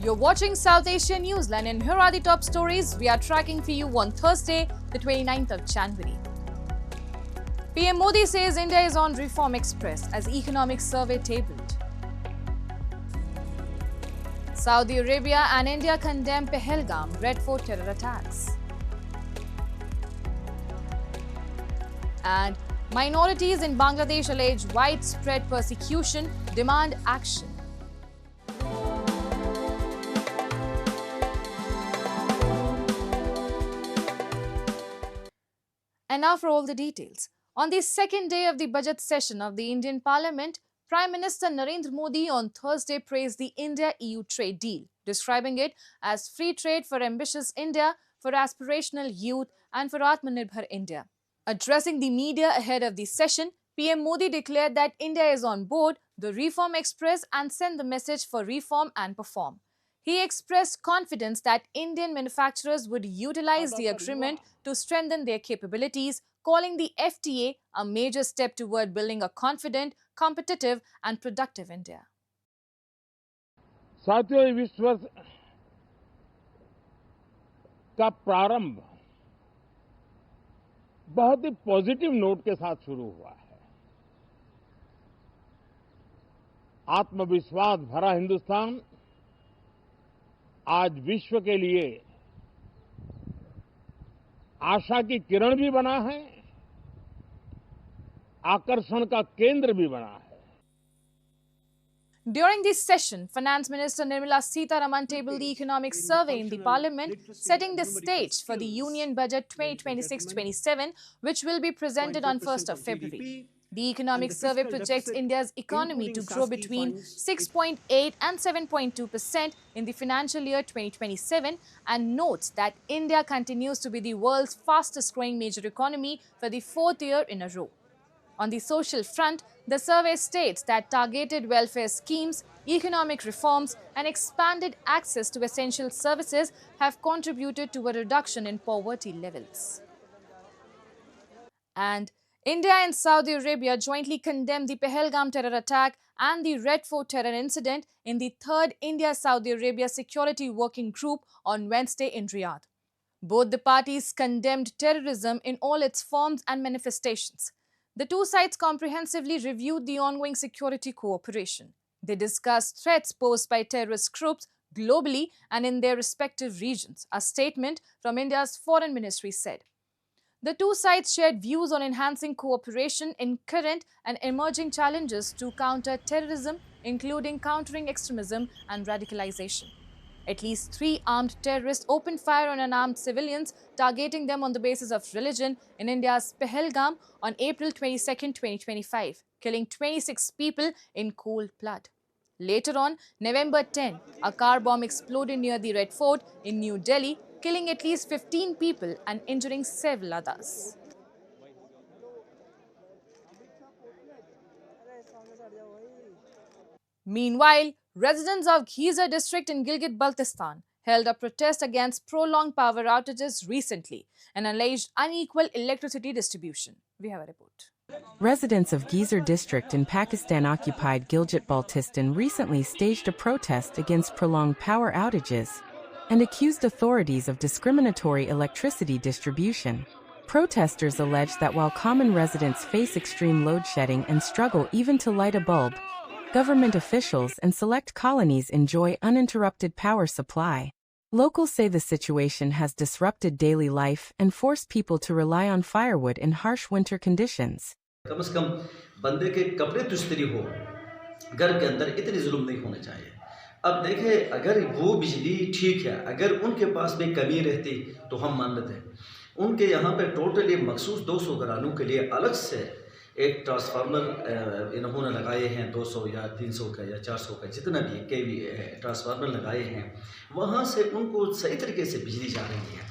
You're watching South Asian Newsline, and here are the top stories we are tracking for you on Thursday, the 29th of January. PM Modi says India is on reform express as economic survey tabled. Saudi Arabia and India condemn Pahalgam Red Fort terror attacks. And minorities in Bangladesh allege widespread persecution, demand action. And now for all the details. On the second day of the budget session of the Indian Parliament, Prime Minister Narendra Modi on Thursday praised the India-EU trade deal, describing it as free trade for ambitious India, for aspirational youth and for Atmanirbhar India. Addressing the media ahead of the session, PM Modi declared that India is on board the Reform Express and sent the message for reform and perform. He expressed confidence that Indian manufacturers would utilize the agreement to strengthen their capabilities, calling the FTA a major step toward building a confident, competitive and productive India. साथियों, इस वर्ष का प्रारंभ बहुत ही positive note के साथ शुरू हुआ है। आत्मविश्वास भरा हिंदुस्तान आज विश्व के लिए आशा की किरण भी बना है, आकर्षण का केंद्र भी बना है। During this session, Finance Minister Nirmala Sitharaman tabled the economic survey in the Parliament, setting the stage for the Union Budget 2026-27, which will be presented on 1st of February. The economic survey projects India's economy to grow between 6.8 and 7.2% in the financial year 2027 and notes that India continues to be the world's fastest growing major economy for the fourth year in a row. On the social front, the survey states that targeted welfare schemes, economic reforms and expanded access to essential services have contributed to a reduction in poverty levels. And India and Saudi Arabia jointly condemned the Pahalgam terror attack and the Red Fort terror incident in the third India-Saudi Arabia Security Working Group on Wednesday in Riyadh. Both the parties condemned terrorism in all its forms and manifestations. The two sides comprehensively reviewed the ongoing security cooperation. They discussed threats posed by terrorist groups globally and in their respective regions, a statement from India's Foreign Ministry said. The two sides shared views on enhancing cooperation in current and emerging challenges to counter terrorism, including countering extremism and radicalization. At least 3 armed terrorists opened fire on unarmed civilians, targeting them on the basis of religion in India's Pahalgam on April 22, 2025, killing 26 people in cold blood. Later on, November 10, a car bomb exploded near the Red Fort in New Delhi, killing at least 15 people and injuring several others. Meanwhile, residents of Ghezer district in Gilgit-Baltistan held a protest against prolonged power outages recently and alleged unequal electricity distribution. We have a report. Residents of Ghezer district in Pakistan-occupied Gilgit-Baltistan recently staged a protest against prolonged power outages and accused authorities of discriminatory electricity distribution. Protesters allege that while common residents face extreme load shedding and struggle even to light a bulb, government officials and select colonies enjoy uninterrupted power supply. Locals say the situation has disrupted daily life and forced people to rely on firewood in harsh winter conditions. कम से कम बंदे के कपड़े तुस्तरी हो, घर के अंदर इतनी जुल्म नहीं होने चाहिए। अब देखें, अगर वो बिजली ठीक है, अगर उनके पास भी कमी रहती तो हम मान लेते हैं। उनके यहाँ पे टोटली मखसूस 200 घरानों के लिए अलग से एक ट्रांसफार्मर इन्होंने लगाए हैं, 200 या 300 का या 400 का जितना भी केवी ट्रांसफार्मर लगाए हैं, वहाँ से उनको सही तरीके से बिजली जा रही है,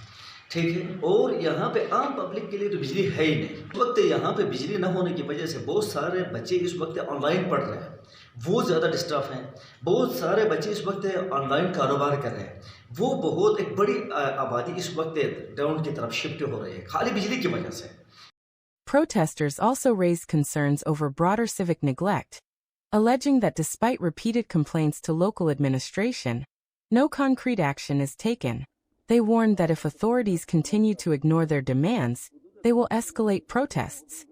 ठीक है। और यहाँ पे आम पब्लिक के लिए तो बिजली है ही नहीं। इस वक्त यहाँ पे बिजली न होने की वजह से बहुत सारे बच्चे इस वक्त ऑनलाइन पढ़ रहे हैं, वो ज़्यादा डिस्टर्ब हैं। बहुत सारे बच्चे इस वक्त ऑनलाइन कारोबार कर रहे हैं, वो बहुत एक बड़ी आबादी इस वक्त डाउन की तरफ शिफ्ट हो रही है खाली बिजली की वजह से। Protesters also raised concerns over broader civic neglect, alleging that despite repeated complaints to local administration, No concrete action is taken. They warned that if authorities continue to ignore their demands, they will escalate protests.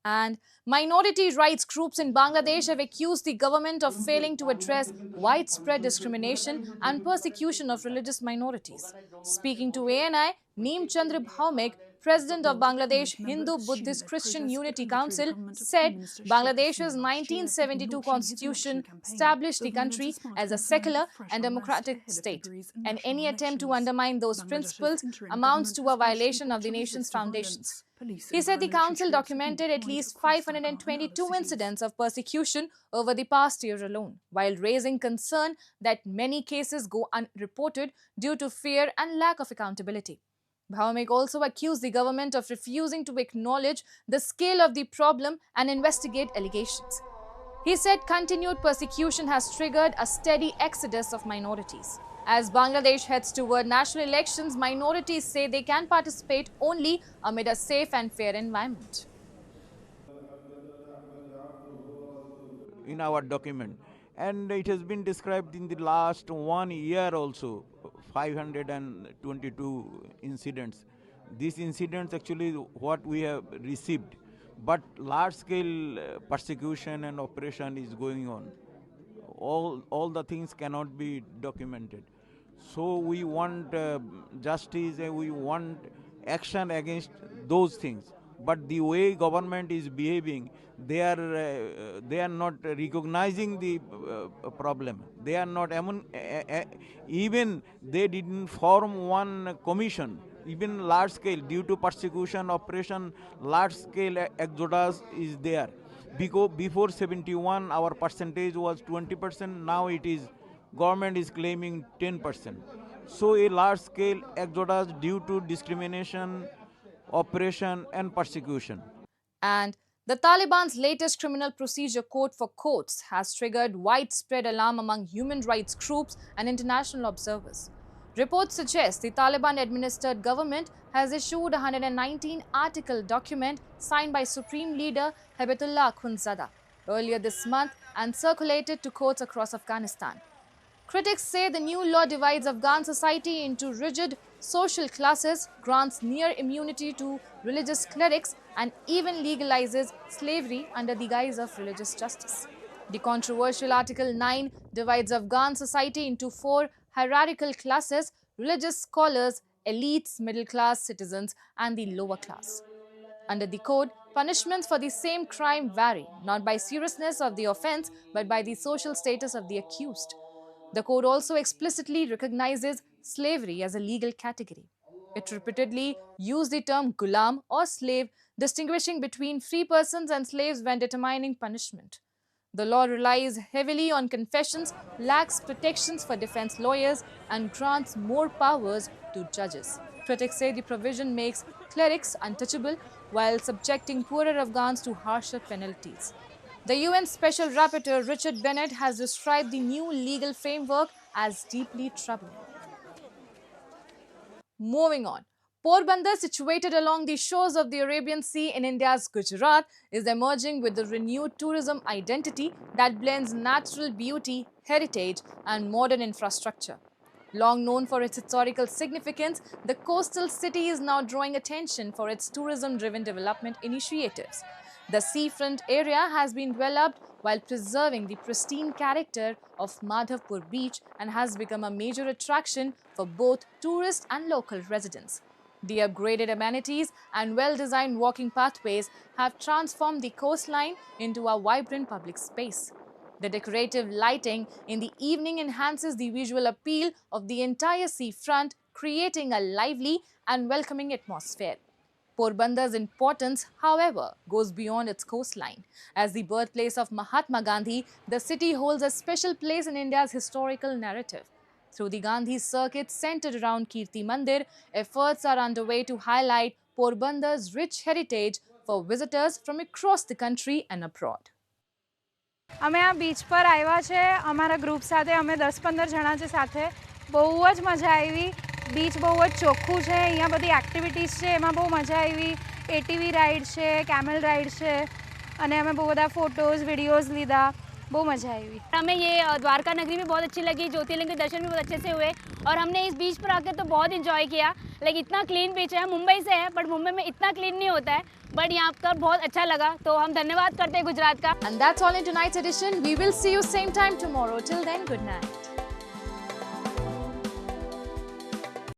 And minority rights groups in Bangladesh have accused the government of failing to address widespread discrimination and persecution of religious minorities. Speaking to ANI, Neem Chandra Bhaumik, President of Bangladesh Hindu-Buddhist Christian Unity Council, said Bangladesh's 1972 constitution established the country as a secular and democratic state, and any attempt to undermine those principles amounts to a violation of the nation's foundations. He said the council documented at least 522 incidents of persecution over the past year alone, while raising concern that many cases go unreported due to fear and lack of accountability. Bhaumik also accused the government of refusing to acknowledge the scale of the problem and investigate allegations. He said continued persecution has triggered a steady exodus of minorities. As Bangladesh heads toward national elections, minorities say they can participate only amid a safe and fair environment. In our document, and it has been described in the last 1 year also, 522 incidents. These incidents actually what we have received, but large-scale persecution and oppression is going on. All the things cannot be documented. So we want justice and we want action against those things. But the way government is behaving, they are not recognizing the problem. They are not even they didn't form one commission. Even large scale, due to persecution, oppression, large scale exodus is there. Because before 71, our percentage was 20%. Now it is government is claiming 10%. So a large scale exodus due to discrimination, oppression and persecution. And the Taliban's latest criminal procedure code for courts has triggered widespread alarm among human rights groups and international observers. Reports suggest the Taliban-administered government has issued a 119-article document signed by Supreme Leader Hibatullah Akhundzada earlier this month and circulated to courts across Afghanistan. Critics say the new law divides Afghan society into rigid social classes, grants near immunity to religious clerics, and even legalizes slavery under the guise of religious justice. The controversial Article 9 divides Afghan society into 4 hierarchical classes: religious scholars, elites, middle-class citizens, and the lower class. Under the code, punishments for the same crime vary, not by seriousness of the offense, but by the social status of the accused. The code also explicitly recognizes slavery as a legal category. It repeatedly used the term gulam or slave, distinguishing between free persons and slaves when determining punishment. The law relies heavily on confessions, lacks protections for defense lawyers, and grants more powers to judges. Critics say the provision makes clerics untouchable while subjecting poorer Afghans to harsher penalties. The UN Special Rapporteur Richard Bennett has described the new legal framework as deeply troubling. Moving on, Porbandar, situated along the shores of the Arabian Sea in India's Gujarat, is emerging with a renewed tourism identity that blends natural beauty, heritage, and modern infrastructure. Long known for its historical significance, the coastal city is now drawing attention for its tourism-driven development initiatives. The seafront area has been developed while preserving the pristine character of Madhavpur beach and has become a major attraction for both tourists and local residents. The upgraded amenities and well-designed walking pathways have transformed the coastline into a vibrant public space. The decorative lighting in the evening enhances the visual appeal of the entire seafront, creating a lively and welcoming atmosphere. Porbandar's importance, however, goes beyond its coastline. As the birthplace of Mahatma Gandhi, the city holds a special place in India's historical narrative. Through the Gandhi circuit centered around Kirti Mandir, efforts are underway to highlight Porbandar's rich heritage for visitors from across the country and abroad. અમે આ beach પર આવ્યા છે અમારા group સાથે, અમે 10-15 જણા છે સાથે. બહુ જ મજા આવી. બીચ બહુ જ ચોખ્ખું છે, અહીંયા બધી એક્ટિવિટીઝ છે, એમાં બહુ મજા આવી. ATV રાઈડ છે, કેમલ રાઈડ છે, અને અમે બહુ બધા ફોટોઝ વિડીયોઝ લીધા. બહુ મજા આવી। हमें ये द्वारका नगरी भी बहुत अच्छी लगी, ज्योतिर्लिंग के दर्शन भी बहुत अच्छे से हुए और हमने इस बीच पर आकर तो बहुत इंजॉय किया। लाइक इतना क्लीन बीच है, मुंबई से है बट मुंबई में इतना क्लीन नहीं होता है, बट यहाँ पर बहुत अच्छा लगा, तो हम धन्यवाद करते हैं गुजरात का। And that's all in tonight's edition. We will see you same time tomorrow. Till then, good night.